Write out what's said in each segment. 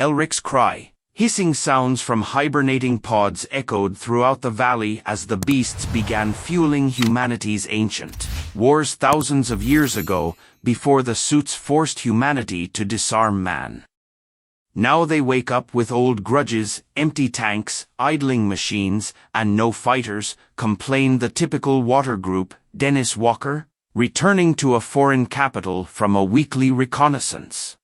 Elric's cry. Hissing sounds from hibernating pods echoed throughout the valley as the beasts began fueling humanity's ancient wars thousands of years ago, before the suits forced humanity to disarm man. Now they wake up with old grudges, empty tanks, idling machines, and no fighters, complained the typical water group, Dennis Walker, returning to a foreign capital from a weekly reconnaissance.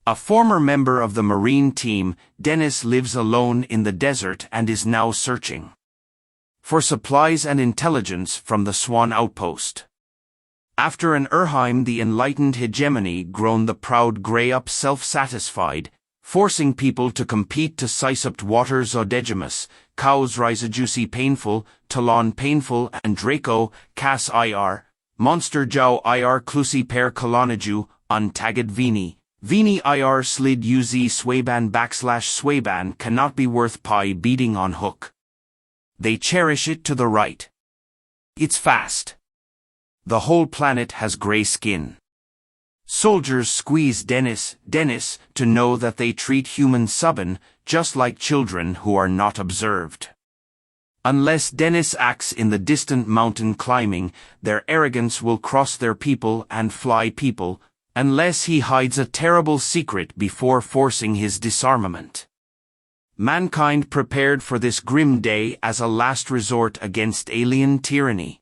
A former member of the Marine team, Dennis lives alone in the desert and is now searching for supplies and intelligence from the Swan outpost. After an Urheim the enlightened hegemony grown the proud grey-up self-satisfied, forcing people to compete to Sicept water Zodegimus, Cows Rizajuicy painful, Talon painful and Draco, Cass IR, Monster Jow IR Clusi per Coloniju, Untagged Vini IR slid uz Swaban cannot be worth pie beating on hook. They cherish it to the right. It's fast. The whole planet has grey skin. Soldiers squeeze Dennis to know that they treat humans subban, just like children who are not observed. Unless Dennis acts in the distant mountain climbing, their arrogance will cross their people and fly people, unless he hides a terrible secret before forcing his disarmament. Mankind prepared for this grim day as a last resort against alien tyranny.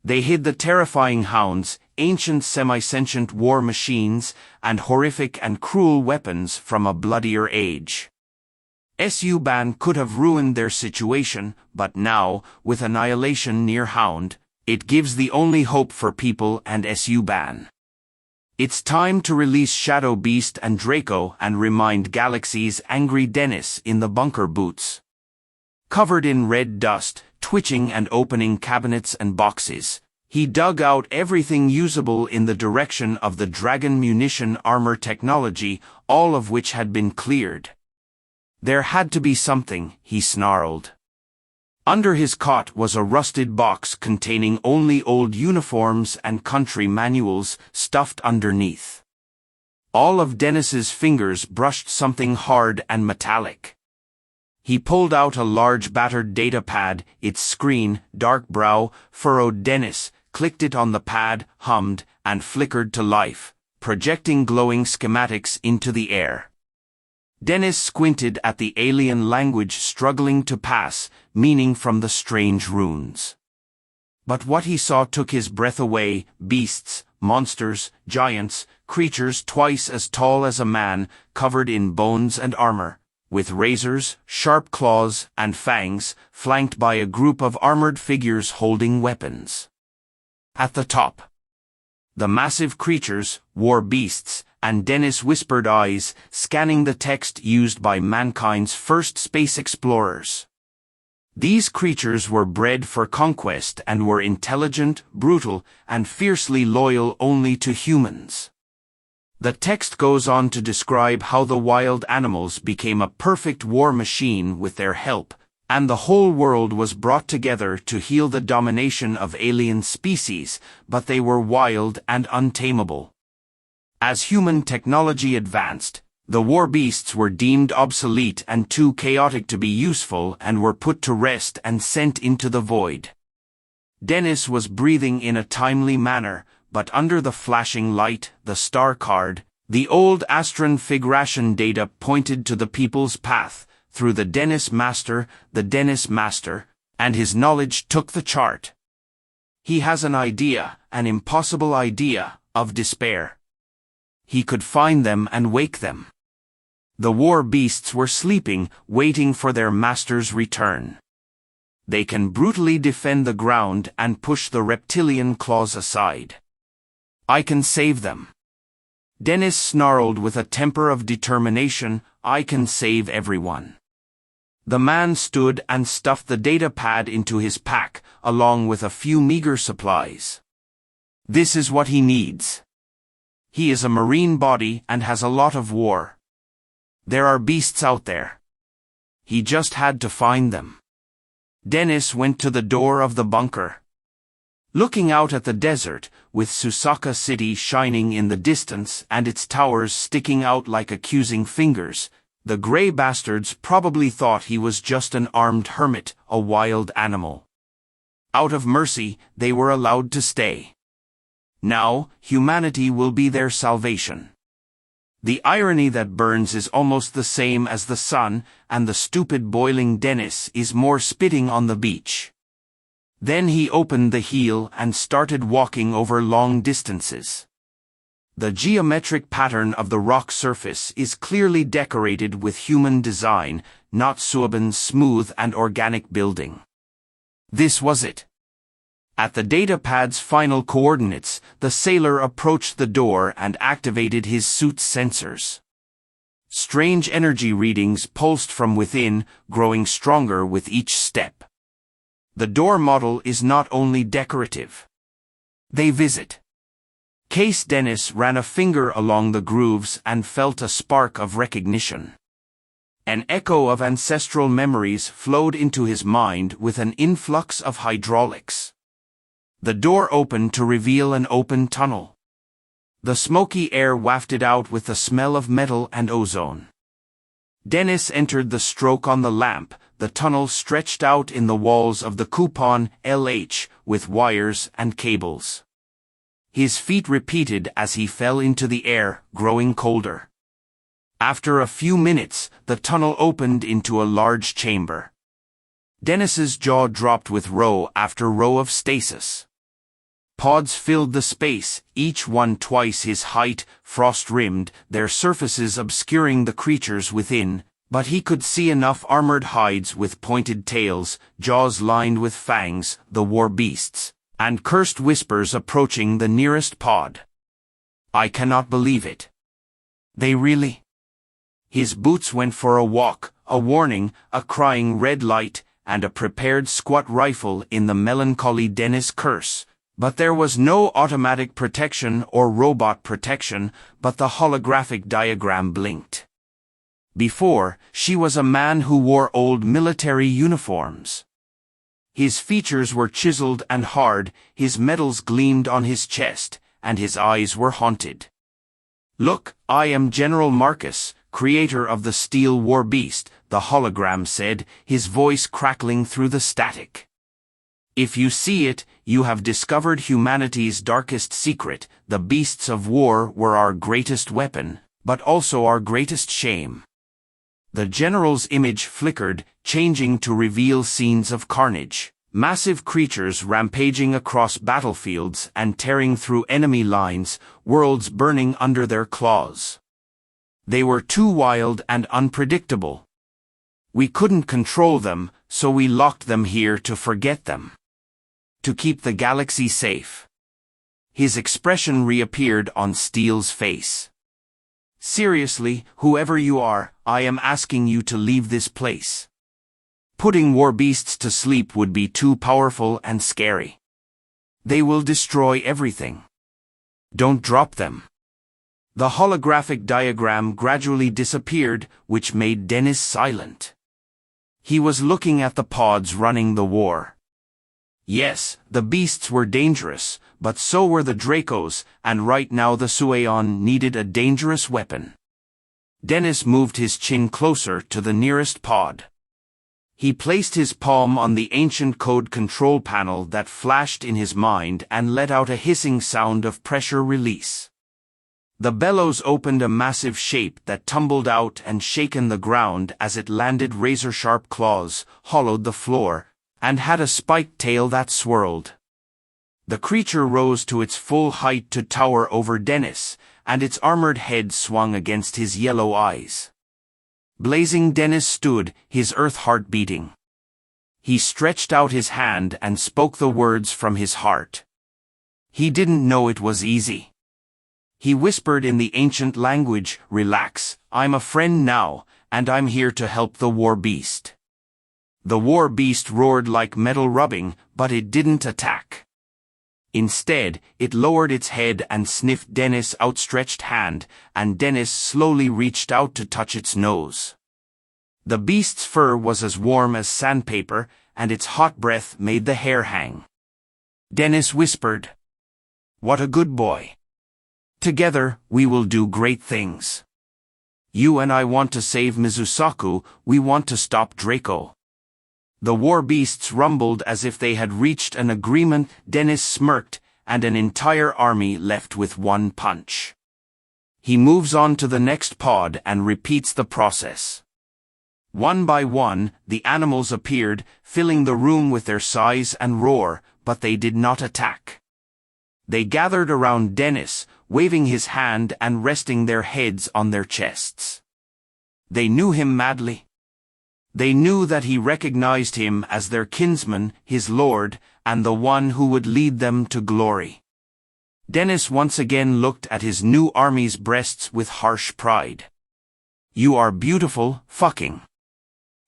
They hid the terrifying hounds, ancient semi-sentient war machines, and horrific and cruel weapons from a bloodier age. SU-Ban could have ruined their situation, but now, with annihilation near hound, it gives the only hope for people and SU-Ban. It's time to release Shadow Beast and Draco and remind Galaxy's angry Dennis in the bunker boots. Covered in red dust, twitching and opening cabinets and boxes, he dug out everything usable in the direction of the Dragon munition armor technology, all of which had been cleared. There had to be something, he snarled. Under his cot was a rusted box containing only old uniforms and country manuals stuffed underneath. All of Dennis's fingers brushed something hard and metallic. He pulled out a large battered data pad, its screen, dark brow, furrowed Dennis, clicked it on the pad, hummed, and flickered to life, projecting glowing schematics into the air. Dennis squinted at the alien language struggling to pass, meaning from the strange runes. But what he saw took his breath away: beasts, monsters, giants, creatures twice as tall as a man, covered in bones and armor, with razors, sharp claws, and fangs, flanked by a group of armored figures holding weapons. At the top, the massive creatures, war beasts, and Dennis whispered eyes, scanning the text used by mankind's first space explorers. These creatures were bred for conquest and were intelligent, brutal, and fiercely loyal only to humans. The text goes on to describe how the wild animals became a perfect war machine with their help, and the whole world was brought together to heal the domination of alien species, but they were wild and untamable. As human technology advanced, the war beasts were deemed obsolete and too chaotic to be useful and were put to rest and sent into the void. Dennis was breathing in a timely manner, but under the flashing light, the star card, the old Astron Figuration data pointed to the people's path, through the Dennis Master, and his knowledge took the chart. He has an idea, an impossible idea, of despair. He could find them and wake them. The war beasts were sleeping, waiting for their master's return. They can brutally defend the ground and push the reptilian claws aside. I can save them. Dennis snarled with a temper of determination. I can save everyone. The man stood and stuffed the data pad into his pack, along with a few meager supplies. This is what he needs. He is a marine body and has a lot of war. There are beasts out there. He just had to find them. Dennis went to the door of the bunker. Looking out at the desert, with Susaka City shining in the distance and its towers sticking out like accusing fingers, the gray bastards probably thought he was just an armed hermit, a wild animal. Out of mercy, they were allowed to stay. Now, humanity will be their salvation. The irony that burns is almost the same as the sun, and the stupid boiling Dennis is more spitting on the beach. Then he opened the heel and started walking over long distances. The geometric pattern of the rock surface is clearly decorated with human design, not Suaben's smooth and organic building. This was it. At the data pad's final coordinates, the sailor approached the door and activated his suit's sensors. Strange energy readings pulsed from within, growing stronger with each step. The door model is not only decorative. They visit. Case Dennis ran a finger along the grooves and felt a spark of recognition. An echo of ancestral memories flowed into his mind with an influx of hydraulics. The door opened to reveal an open tunnel. The smoky air wafted out with the smell of metal and ozone. Dennis entered the stroke on the lamp. The tunnel stretched out in the walls of the coupon LH with wires and cables. His feet repeated as he fell into the air, growing colder. After a few minutes, the tunnel opened into a large chamber. Dennis's jaw dropped with row after row of stasis. Pods filled the space, each one twice his height, frost-rimmed, their surfaces obscuring the creatures within, but he could see enough armored hides with pointed tails, jaws lined with fangs, the war beasts, and cursed whispers approaching the nearest pod. I cannot believe it. They really? His boots went for a walk, a warning, a crying red light, and a prepared squat rifle in the melancholy Dennis curse. But there was no automatic protection or robot protection, but the holographic diagram blinked. Before, she was a man who wore old military uniforms. His features were chiseled and hard, his medals gleamed on his chest, and his eyes were haunted. Look, I am General Marcus, creator of the Steel War Beast, the hologram said, his voice crackling through the static. If you see it, you have discovered humanity's darkest secret. The beasts of war were our greatest weapon, but also our greatest shame. The general's image flickered, changing to reveal scenes of carnage. Massive creatures rampaging across battlefields and tearing through enemy lines, worlds burning under their claws. They were too wild and unpredictable. We couldn't control them, so we locked them here to forget them. To keep the galaxy safe. His expression reappeared on Steele's face. Seriously, whoever you are, I am asking you to leave this place. Putting war beasts to sleep would be too powerful and scary. They will destroy everything. Don't drop them. The holographic diagram gradually disappeared, which made Dennis silent. He was looking at the pods running the war. Yes, the beasts were dangerous, but so were the Dracos, and right now the Sueon needed a dangerous weapon. Dennis moved his chin closer to the nearest pod. He placed his palm on the ancient code control panel that flashed in his mind and let out a hissing sound of pressure release. The bellows opened a massive shape that tumbled out and shaken the ground as it landed razor-sharp claws, hollowed the floor, and had a spiked tail that swirled. The creature rose to its full height to tower over Dennis, and its armored head swung against his yellow eyes. Blazing Dennis stood, his earth heart beating. He stretched out his hand and spoke the words from his heart. He didn't know it was easy. He whispered in the ancient language, "Relax, I'm a friend now, and I'm here to help the war beast." The war beast roared like metal rubbing, but it didn't attack. Instead, it lowered its head and sniffed Dennis' outstretched hand, and Dennis slowly reached out to touch its nose. The beast's fur was as warm as sandpaper, and its hot breath made the hair hang. Dennis whispered, What a good boy. Together, we will do great things. You and I want to save Mizusaku, we want to stop Draco. The war beasts rumbled as if they had reached an agreement. Dennis smirked, and an entire army left with one punch. He moves on to the next pod and repeats the process. One by one, the animals appeared, filling the room with their size and roar, but they did not attack. They gathered around Dennis, waving his hand and resting their heads on their chests. They knew him madly. They knew that he recognized him as their kinsman, his lord, and the one who would lead them to glory. Dennis once again looked at his new army's breasts with harsh pride. You are beautiful, fucking.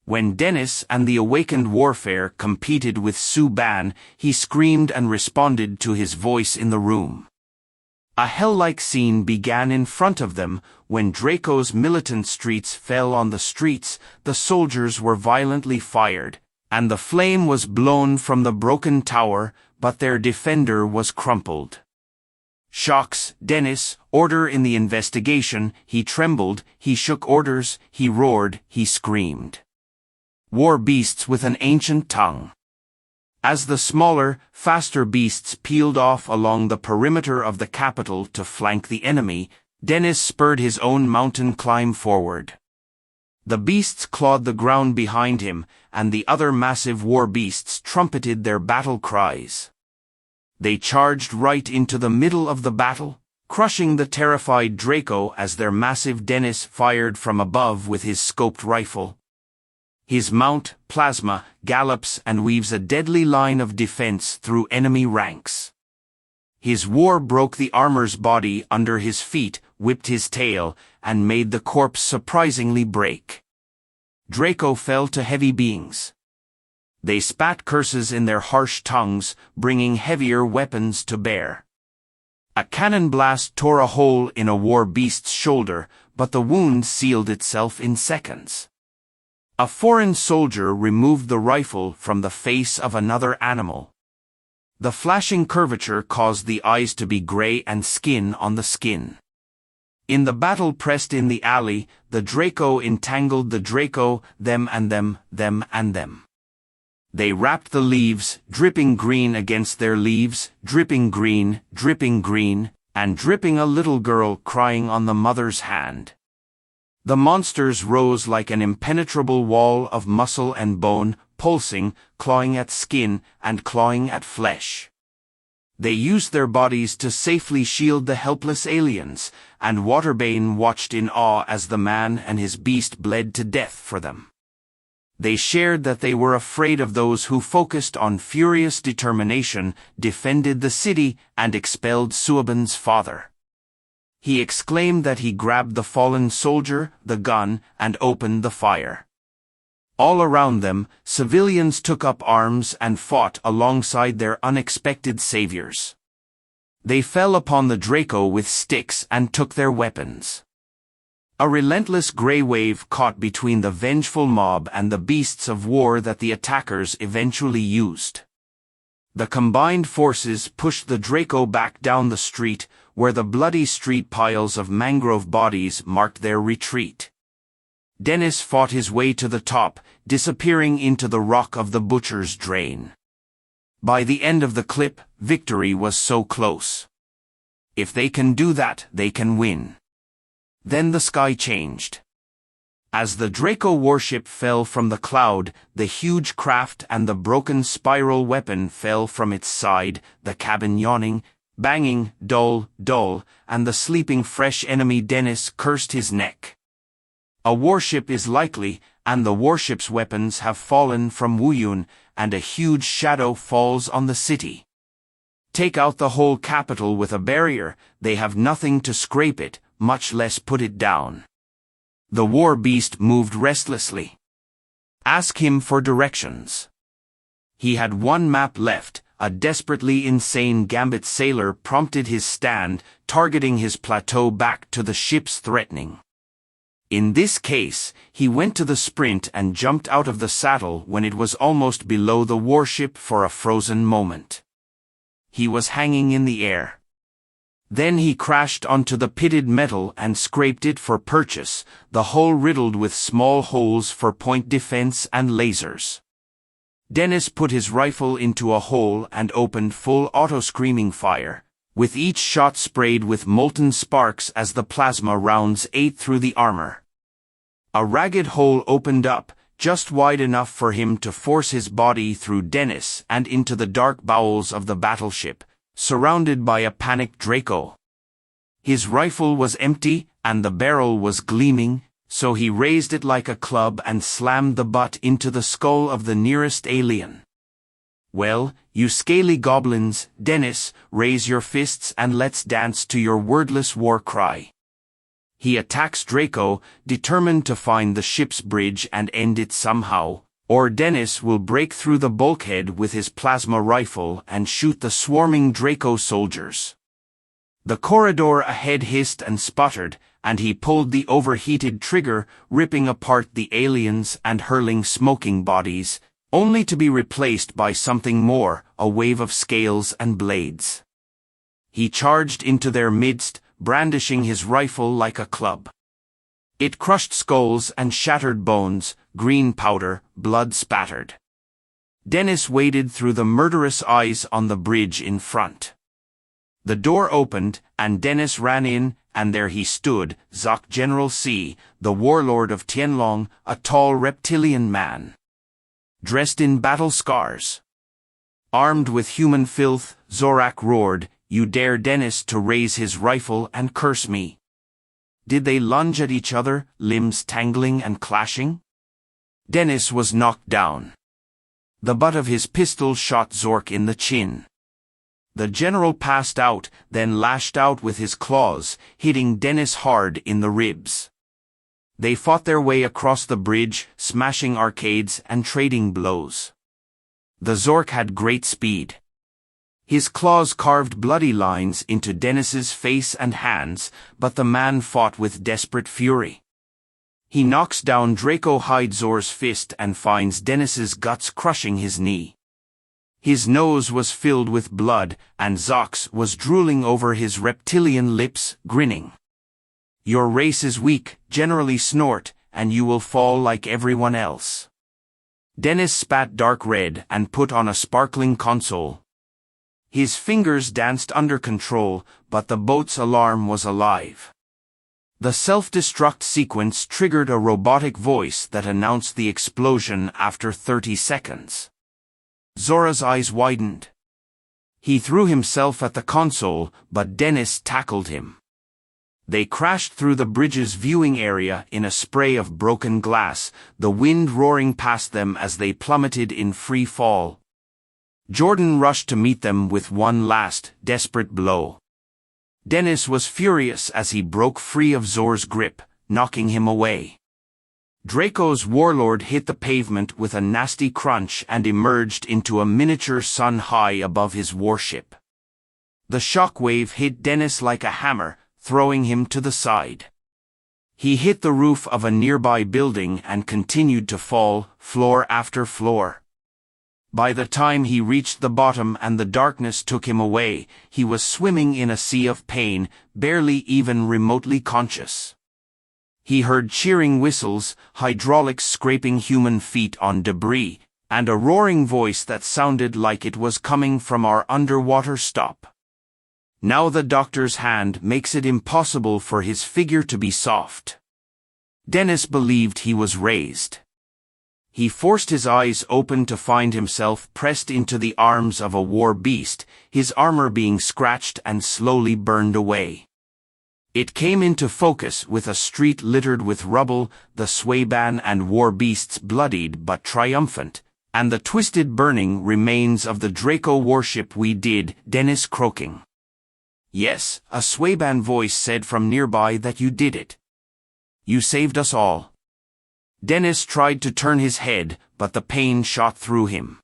When Dennis and the awakened warfare competed with Su-Ban, he screamed and responded to his voice in the room. A hell-like scene began in front of them. When Draco's militant streets fell on the streets, the soldiers were violently fired, and the flame was blown from the broken tower, but their defender was crumpled. Shocks, Dennis, order in the investigation. He trembled, he shook orders, he roared, he screamed. War beasts with an ancient tongue. As the smaller, faster beasts peeled off along the perimeter of the capital to flank the enemy, Dennis spurred his own mountain climb forward. The beasts clawed the ground behind him, and the other massive war beasts trumpeted their battle cries. They charged right into the middle of the battle, crushing the terrified Draco as their massive Dennis fired from above with his scoped rifle. His mount, Plasma, gallops and weaves a deadly line of defense through enemy ranks. His war broke the armor's body under his feet, whipped his tail, and made the corpse surprisingly break. Draco fell to heavy beings. They spat curses in their harsh tongues, bringing heavier weapons to bear. A cannon blast tore a hole in a war beast's shoulder, but the wound sealed itself in seconds. A foreign soldier removed the rifle from the face of another animal. The flashing curvature caused the eyes to be gray and skin on the skin. In the battle pressed in the alley, the Draco entangled the Draco, them and them, them and them. They wrapped the leaves, dripping green against their leaves, dripping green, and dripping a little girl crying on the mother's hand. The monsters rose like an impenetrable wall of muscle and bone, pulsing, clawing at skin, and clawing at flesh. They used their bodies to safely shield the helpless aliens, and Waterbane watched in awe as the man and his beast bled to death for them. They shared that they were afraid of those who focused on furious determination, defended the city, and expelled Suaban's father. He exclaimed that he grabbed the fallen soldier, the gun, and opened the fire. All around them, civilians took up arms and fought alongside their unexpected saviors. They fell upon the Draco with sticks and took their weapons. A relentless grey wave caught between the vengeful mob and the beasts of war that the attackers eventually used. The combined forces pushed the Draco back down the street, where the bloody street piles of mangrove bodies marked their retreat. Dennis fought his way to the top, disappearing into the rock of the butcher's drain. By the end of the clip, victory was so close. If they can do that, they can win. Then the sky changed. As the Draco warship fell from the cloud, the huge craft and the broken spiral weapon fell from its side, the cabin yawning, banging, dull, and the sleeping fresh enemy Dennis cursed his neck. A warship is likely, and the warship's weapons have fallen from Wuyun, and a huge shadow falls on the city. Take out the whole capital with a barrier, they have nothing to scrape it, much less put it down. The war beast moved restlessly. Ask him for directions. He had one map left. A desperately insane Gambit sailor prompted his stand, targeting his plateau back to the ship's threatening. In this case, he went to the sprint and jumped out of the saddle when it was almost below the warship for a frozen moment. He was hanging in the air. Then he crashed onto the pitted metal and scraped it for purchase, the hull riddled with small holes for point defense and lasers. Dennis put his rifle into a hole and opened full auto-screaming fire, with each shot sprayed with molten sparks as the plasma rounds ate through the armor. A ragged hole opened up, just wide enough for him to force his body through Dennis and into the dark bowels of the battleship, surrounded by a panicked Draco. His rifle was empty, and the barrel was gleaming, so he raised it like a club and slammed the butt into the skull of the nearest alien. "Well, you scaly goblins, Dennis, raise your fists and let's dance to your wordless war cry." He attacks Draco, determined to find the ship's bridge and end it somehow, or Dennis will break through the bulkhead with his plasma rifle and shoot the swarming Draco soldiers. The corridor ahead hissed and sputtered, and he pulled the overheated trigger, ripping apart the aliens and hurling smoking bodies, only to be replaced by something more, a wave of scales and blades. He charged into their midst, brandishing his rifle like a club. It crushed skulls and shattered bones, green powder, blood spattered. Dennis waded through the murderous eyes on the bridge in front. The door opened, and Dennis ran in, and there he stood, Zoc General C, the warlord of Tianlong, a tall reptilian man. Dressed in battle scars. Armed with human filth, Zorak roared, "You dare Dennis to raise his rifle and curse me." Did they lunge at each other, limbs tangling and clashing? Dennis was knocked down. The butt of his pistol shot Zork in the chin. The general passed out, then lashed out with his claws, hitting Dennis hard in the ribs. They fought their way across the bridge, smashing arcades and trading blows. The Zork had great speed. His claws carved bloody lines into Dennis's face and hands, but the man fought with desperate fury. He knocks down Draco Hydezor's fist and finds Dennis's guts crushing his knee. His nose was filled with blood, and Zox was drooling over his reptilian lips, grinning. "Your race is weak, generally snort, and you will fall like everyone else." Dennis spat dark red and put on a sparkling console. His fingers danced under control, but the boat's alarm was alive. The self-destruct sequence triggered a robotic voice that announced the explosion after 30 seconds. Zora's eyes widened. He threw himself at the console, but Dennis tackled him. They crashed through the bridge's viewing area in a spray of broken glass, the wind roaring past them as they plummeted in free fall. Jordan rushed to meet them with one last, desperate blow. Dennis was furious as he broke free of Zor's grip, knocking him away. Draco's warlord hit the pavement with a nasty crunch and emerged into a miniature sun high above his warship. The shockwave hit Dennis like a hammer, throwing him to the side. He hit the roof of a nearby building and continued to fall, floor after floor. By the time he reached the bottom and the darkness took him away, he was swimming in a sea of pain, barely even remotely conscious. He heard cheering whistles, hydraulics scraping human feet on debris, and a roaring voice that sounded like it was coming from our underwater stop. Now the doctor's hand makes it impossible for his figure to be soft. Dennis believed he was raised. He forced his eyes open to find himself pressed into the arms of a war beast, his armor being scratched and slowly burned away. It came into focus with a street littered with rubble, the Swayban and war beasts bloodied but triumphant, and the twisted burning remains of the Draco warship. "We did," Dennis croaking. "Yes," a Swayban voice said from nearby, "that you did it. You saved us all." Dennis tried to turn his head, but the pain shot through him.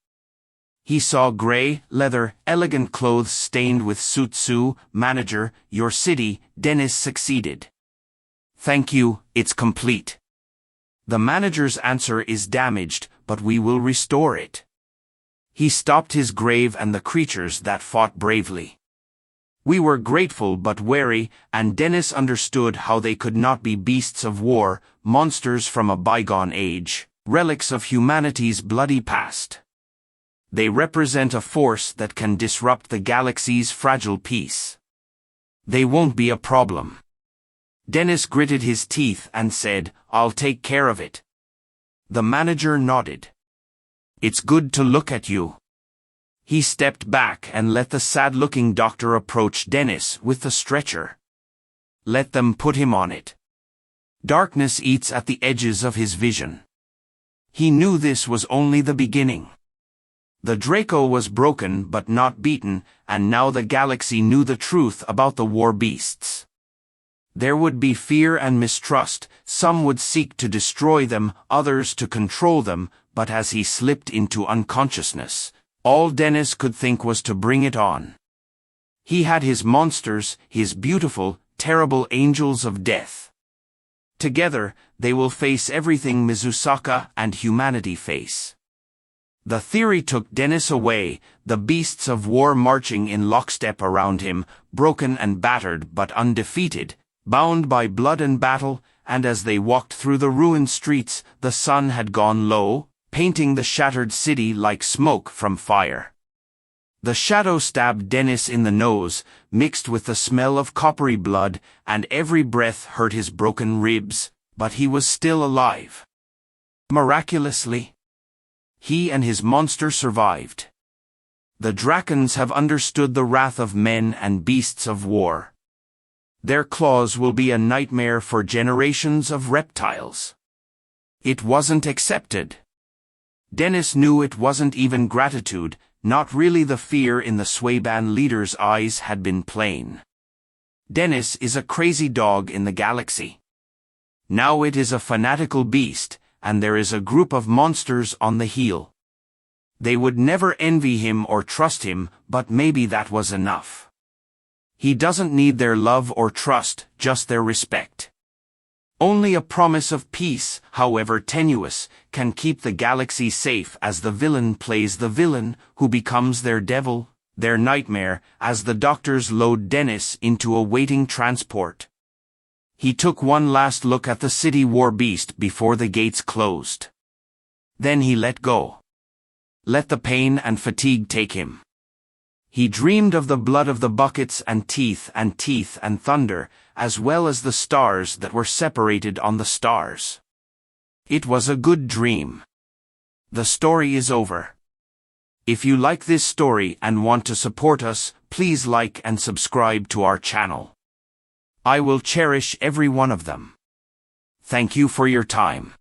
He saw gray, leather, elegant clothes stained with Sutsu. "Manager, your city," Dennis succeeded. "Thank you, it's complete. The manager's answer is damaged, but we will restore it." He stopped his grave and the creatures that fought bravely. We were grateful but wary, and Dennis understood how they could not be beasts of war, monsters from a bygone age, relics of humanity's bloody past. They represent a force that can disrupt the galaxy's fragile peace. They won't be a problem. Dennis gritted his teeth and said, "I'll take care of it." The manager nodded. "It's good to look at you." He stepped back and let the sad-looking doctor approach Dennis with the stretcher. "Let them put him on it." Darkness eats at the edges of his vision. He knew this was only the beginning. The Draco was broken but not beaten, and now the galaxy knew the truth about the war beasts. There would be fear and mistrust, some would seek to destroy them, others to control them, but as he slipped into unconsciousness, all Dennis could think was to bring it on. He had his monsters, his beautiful, terrible angels of death. Together, they will face everything Mizusaka and humanity face. The theory took Dennis away, the beasts of war marching in lockstep around him, broken and battered but undefeated, bound by blood and battle, and as they walked through the ruined streets, the sun had gone low, painting the shattered city like smoke from fire. The shadow stabbed Dennis in the nose, mixed with the smell of coppery blood, and every breath hurt his broken ribs, but he was still alive. Miraculously, he and his monster survived. The Drakons have understood the wrath of men and beasts of war. Their claws will be a nightmare for generations of reptiles. It wasn't accepted. Dennis knew it wasn't even gratitude, not really. The fear in the Swaban leader's eyes had been plain. Dennis is a crazy dog in the galaxy. Now it is a fanatical beast, and there is a group of monsters on the heel. They would never envy him or trust him, but maybe that was enough. He doesn't need their love or trust, just their respect. Only a promise of peace, however tenuous, can keep the galaxy safe as the villain plays the villain, who becomes their devil, their nightmare, as the doctors load Dennis into a waiting transport. He took one last look at the city war beast before the gates closed. Then he let go. Let the pain and fatigue take him. He dreamed of the blood of the buckets and teeth and thunder, as well as the stars that were separated on the stars. It was a good dream. The story is over. If you like this story and want to support us, please like and subscribe to our channel. I will cherish every one of them. Thank you for your time.